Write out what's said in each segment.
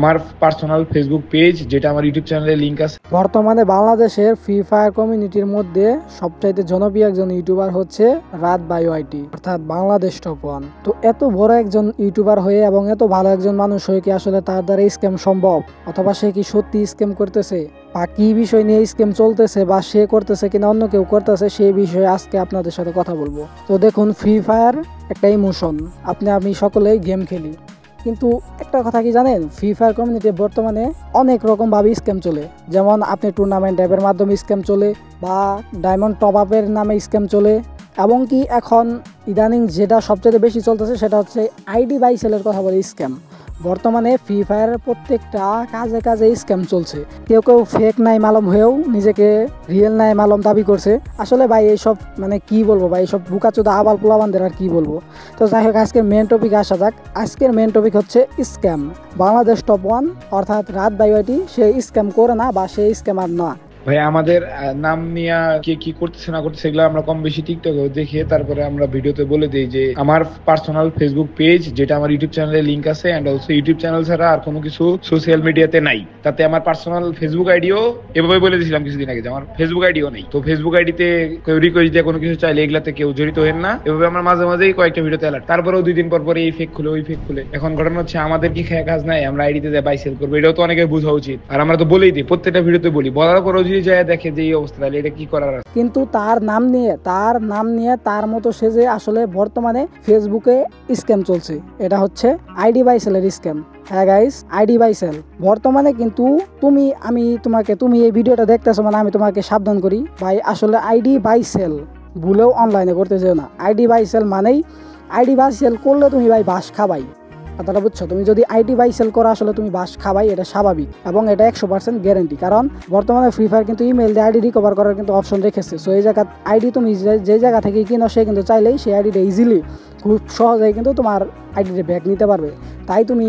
আমার personal Facebook page, যেটা আমার ইউটিউব চ্যানেলের লিংক আছে। বর্তমানে বাংলাদেশের ফ্রি ফায়ার কমিউনিটির মধ্যে সবচাইতে জনপ্রিয় একজন ইউটিউবার হচ্ছে রাত বাই ওয়াইটি, অর্থাৎ বাংলাদেশ টপ ওয়ান। তো এত বড় একজন ইউটিউবার হয়ে এবং এত ভালো একজন মানুষ হয়ে কি আসলে তার দ্বারা স্ক্যাম সম্ভব, অথবা সে কি সত্যি স্ক্যাম করতেছে, বা কি বিষয় নিয়ে স্ক্যাম চলতেছে, বা সে করতেছে কিনা অন্য কেউ করতেছে, সেই বিষয়ে আজকে আপনাদের সাথে কথা বলবো। তো দেখুন, ফ্রি ফায়ার একটা ইমোশন, আমি সকলেই গেম খেলি, কিন্তু একটা কথা কি জানেন, ফ্রি ফায়ার কমিউনিটি বর্তমানে অনেক রকমভাবে স্ক্যাম চলে। যেমন আপনি টুর্নামেন্ট অ্যাপের মাধ্যমে স্ক্যাম চলে, বা ডায়মন্ড টপ আপের নামে স্ক্যাম চলে, এবং কি এখন ইদানিং যেটা সবচেয়ে বেশি চলতেছে সেটা হচ্ছে আইডি বাই সেলের কথা বলে স্ক্যাম। বর্তমানে ফ্রি ফায়ারের প্রত্যেকটা কাজে কাজে স্ক্যাম চলছে। কেউ কেউ ফেক নাই মালম হয়েও নিজেকে রিয়েল নাই মালম দাবি করছে। আসলে ভাই এইসব কি বলবো ভাই, এইসব বুকাচোদা আবাল পোলাবানদের আর কি বলবো। তো যাই হোক, আজকের মেন টপিকে আসা যাক। আজকের মেন টপিক হচ্ছে স্ক্যাম। বাংলাদেশ টপ ওয়ান অর্থাৎ রাত বাই ওয়াইটি, সে স্ক্যাম করে না, বা সে স্ক্যামার না। ভাই, আমাদের নাম নিয়ে কে কি করতেছে না করতেছে এগুলো আমরা কম বেশি টিকটকে দেখে তারপরে আমরা ভিডিওতে বলে দিই যে আমার পার্সোনাল ফেসবুক পেজ, যেটা আমার ইউটিউব চ্যানেলের লিংক আছে, এন্ড অলসো ইউটিউব চ্যানেল ছাড়া আর কোনো কিছু সোশ্যাল মিডিয়াতে নাই। তাতে আমার পার্সোনাল ফেসবুক আইডিও এভাবে বলে দিয়েছিলাম কিছুদিন আগে যে আমার ফেসবুক আইডিও নেই। তো ফেসবুক আইডিতে কেউ রিকোয়েস্ট দিয়ে কোনো কিছু চাইলে এগুলাতে কেউ জড়িত হেন না। এভাবে আমার মাঝে মাঝেই কয়েকটা ভিডিওতে অ্যালার্ট, তারপরেও 2 দিন পর পরে এই ফেক খুলে ওই ফেক খুলে। এখন ঘটনা হচ্ছে, আমাদের কি খেয়ে কাজ নাই? আমরা আইডিতে যাই বাই সেল করবো, এটাও তো অনেকের বোঝা উচিত। আর আমরা তো বলেই দিই, প্রত্যেকটা ভিডিওতে বলি, বলার পরও যদি যায় দেখে যে অবস্থা, তাহলে এটা কি করার আছে? কিন্তু তার নাম নিয়ে তার মতো সে যে আসলে বর্তমানে ফেসবুকে স্ক্যাম চলছে, এটা হচ্ছে আইডি বাই সেলের স্ক্যাম। হ্যাঁ গাইস, আইডি বাই সেল বর্তমানে কিন্তু তুমি এই ভিডিওটা দেখতেছো, মানে আমি তোমাকে সাবধান করি ভাই, আসলে আইডি বাই সেল ভুলেও অনলাইনে করতে যেও না। আইডি বাই সেল মানেই, আইডি বাই সেল করলে তুমি ভাই বাস খাবাই, কথাটা বুঝছো? তুমি যদি আইডি বাই সেল করো, আসলে তুমি বাস খাবাই, এটা স্বাভাবিক, এবং এটা 100% গ্যারেন্টি। কারণ বর্তমানে ফ্রি ফায়ার কিন্তু ইমেল দিয়ে আইডি রিকভার করার কিন্তু অপশন রেখেছে। সো এই জায়গা আইডি তুমি যে জায়গা থেকে কিনো, সে কিন্তু চাইলেই সেই আইডিটা ইজিলি খুব সহজেই কিন্তু তোমার আইডিটা ব্যাক নিতে পারবে। তাই তুমি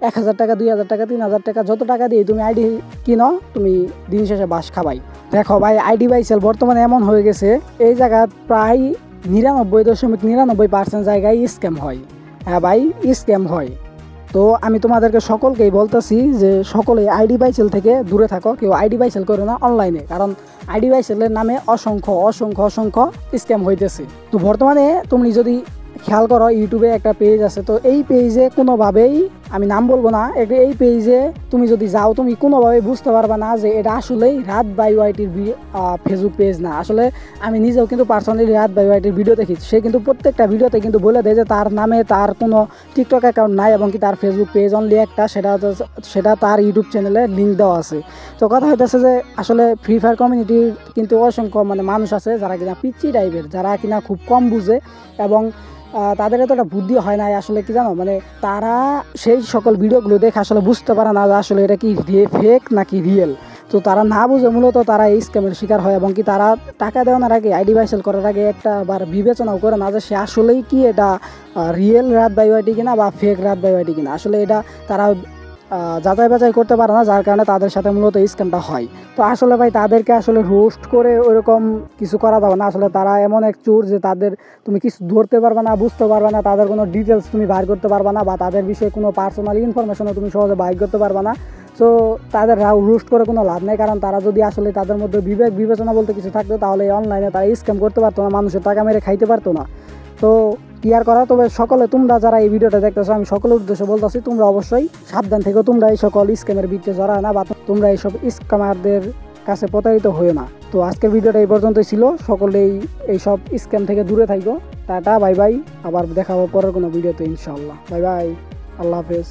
1000 টাকা, 2000 টাকা, 3000 টাকা, যত টাকা দিয়ে তুমি আইডি কিনো, তুমি দিন শেষে বাস খাবাই। দেখো ভাই, আইডি বাই সেল বর্তমানে এমন হয়ে গেছে, এই জায়গা প্রায় 99.99% জায়গায় স্ক্যাম হয়। হ্যাঁ ভাই, স্ক্যাম হয়। তো আমি তোমাদেরকে সকলকেই বলতেছি যে সকলে আইডি বাই সেল থেকে দূরে থাকো, কেউ আইডি বাই সেল করে না অনলাইনে, কারণ আইডি বাই সেলের নামে অসংখ্য স্ক্যাম হইতেছে। তো বর্তমানে তুমি যদি খেয়াল করো, ইউটিউবে একটা পেজ আছে, তো এই পেজে কোনোভাবেই, আমি নাম বলবো না, এই পেজে তুমি যদি যাও, তুমি কোনোভাবেই বুঝতে পারবা না যে এটা আসলেই রাত বাই ওয়াইটির ফেসবুক পেজ না। আসলে আমি নিজেও কিন্তু পার্সোনালি রাত বাই ওয়াইটির ভিডিও দেখি, সে কিন্তু প্রত্যেকটা ভিডিওতে কিন্তু বলে দেয় যে তার নামে তার কোনো টিকটক অ্যাকাউন্ট নাই, এবং কি তার ফেসবুক পেজ অনলি একটা, সেটা তার ইউটিউব চ্যানেলে লিঙ্ক দেওয়া আছে। তো কথা হইতেছে যে আসলে ফ্রি ফায়ার কমিউনিটির কিন্তু অসংখ্য মানুষ আছে যারা কিনা পিচ্চি টাইপের, যারা কিনা খুব কম বুঝে, এবং তাদের এতটা বুদ্ধি হয় না। আসলে কি জানো, তারা সেই সকল ভিডিওগুলো দেখে আসলে বুঝতে পারে না যে আসলে এটা কি ফেক নাকি রিয়েল। তো তারা না বুঝে মূলত তারা এই স্ক্যামের শিকার হয়, এবং কি তারা টাকা দেওয়ার আগে, আইডি বাই সেল করার আগে একটা বার বিবেচনাও করে না যে সে আসলেই কি এটা রিয়েল রাত বাই ওয়াইটি কিনা বা ফেক রাত বাই ওয়াইটি কিনা। আসলে এটা তারা যাচাই বাছাই করতে পারে না, যার কারণে তাদের সাথে মূলত স্ক্যামটা হয়। তো আসলে ভাই, তাদেরকে আসলে রোস্ট করে ওইরকম কিছু করা যাবে না। আসলে তারা এমন এক চোর যে তাদের তুমি কিছু ধরতে পারবে না, বুঝতে পারবে না, তাদের কোনো ডিটেলস তুমি বাইর করতে পারবে না, বা তাদের বিষয়ে কোনো পার্সোনাল ইনফরমেশনও তুমি সহজে বাইর করতে পারবে না। সো তাদের রোস্ট করে কোনো লাভ নেই, কারণ তারা যদি আসলে তাদের মধ্যে বিবেচনা বলতে কিছু থাকতো, তাহলে অনলাইনে তারা স্ক্যাম করতে পারতো না, মানুষের টাকা মেরে খাইতে পারতো না। তো কি আর করা। তবে সকলে, তোমরা যারা এই ভিডিওটা দেখতেছো, আমি সকলের উদ্দেশ্যে বলতেছি, তোমরা অবশ্যই সাবধান থেকো, তোমরা এই সকল স্ক্যামের ভিতরে জড়ায় না, বা তোমরা এইসব স্ক্যামারদের কাছে প্রতারিত হয়ে না। তো আজকের ভিডিওটা এই পর্যন্তই ছিল। সকলেই এইসব স্ক্যাম থেকে দূরে থাকো। টাটা, বাই বাই, আবার দেখা হবে পরের কোনো ভিডিওতে ইনশাআল্লাহ। বাই বাই, আল্লাহ হাফেজ।